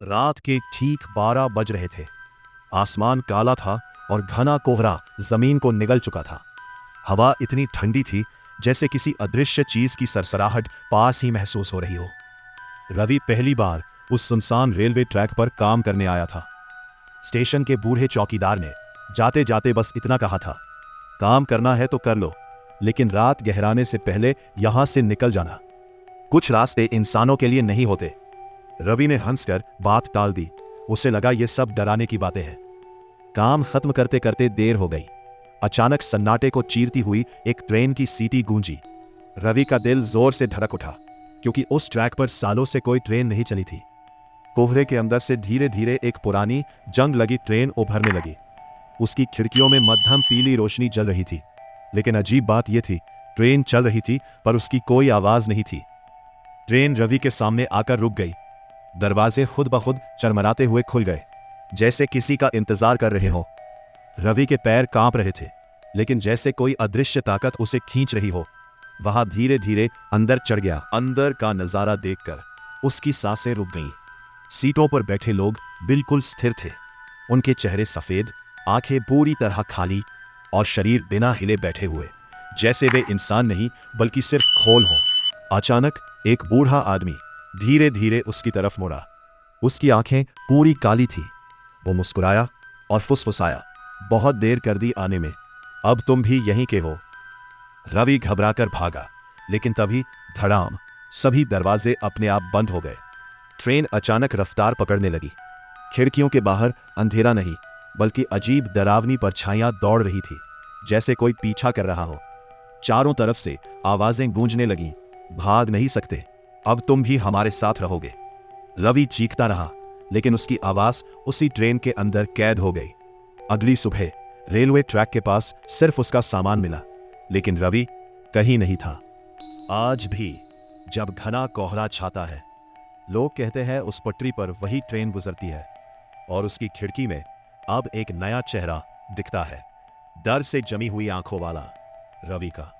रात के ठीक 12 बज रहे थे। आसमान काला था और घना कोहरा जमीन को निगल चुका था। हवा इतनी ठंडी थी जैसे किसी अदृश्य चीज की सरसराहट पास ही महसूस हो रही हो। रवि पहली बार उस सुनसान रेलवे ट्रैक पर काम करने आया था। स्टेशन के बूढ़े चौकीदार ने जाते जाते बस इतना कहा था, काम करना है तो कर लो, लेकिन रात गहराने से पहले यहां से निकल जाना। कुछ रास्ते इंसानों के लिए नहीं होते। रवि ने हंसकर बात टाल दी। उसे लगा ये सब डराने की बातें हैं। काम खत्म करते करते देर हो गई। अचानक सन्नाटे को चीरती हुई एक ट्रेन की सीटी गूंजी। रवि का दिल जोर से धड़क उठा, क्योंकि उस ट्रैक पर सालों से कोई ट्रेन नहीं चली थी। कोहरे के अंदर से धीरे धीरे एक पुरानी जंग लगी ट्रेन उभरने लगी। उसकी खिड़कियों में मध्यम पीली रोशनी जल रही थी। लेकिन अजीब बात यह थी, ट्रेन चल रही थी पर उसकी कोई आवाज नहीं थी। ट्रेन रवि के सामने आकर रुक गई। दरवाजे खुद ब खुद चरमराते हुए खुल गए, जैसे किसी का इंतजार कर रहे हो। रवि के पैर कांप रहे थे, लेकिन जैसे कोई अदृश्य ताकत उसे खींच रही हो। वहां धीरे धीरे अंदर चढ़ गया। अंदर का नजारा देखकर उसकी सांसें रुक गईं। सीटों पर बैठे लोग बिल्कुल स्थिर थे। उनके चेहरे सफेद, आंखें पूरी तरह खाली और शरीर बिना हिले बैठे हुए, जैसे वे इंसान नहीं बल्कि सिर्फ खोल हों। अचानक एक बूढ़ा आदमी धीरे धीरे उसकी तरफ मुड़ा। उसकी आंखें पूरी काली थी। वो मुस्कुराया और फुसफुसाया, बहुत देर कर दी आने में, अब तुम भी यहीं के हो। रवि घबराकर भागा, लेकिन तभी धड़ाम, सभी दरवाजे अपने आप बंद हो गए। ट्रेन अचानक रफ्तार पकड़ने लगी। खिड़कियों के बाहर अंधेरा नहीं बल्कि अजीब डरावनी परछाइयां दौड़ रही थी, जैसे कोई पीछा कर रहा हो। चारों तरफ से आवाजें गूंजने लगीं, भाग नहीं सकते, अब तुम भी हमारे साथ रहोगे। रवि चीखता रहा, लेकिन उसकी आवाज उसी ट्रेन के अंदर कैद हो गई। अगली सुबह रेलवे ट्रैक के पास सिर्फ उसका सामान मिला, लेकिन रवि कहीं नहीं था। आज भी जब घना कोहरा छाता है, लोग कहते हैं उस पटरी पर वही ट्रेन गुजरती है, और उसकी खिड़की में अब एक नया चेहरा दिखता है, डर से जमी हुई आंखों वाला रवि का।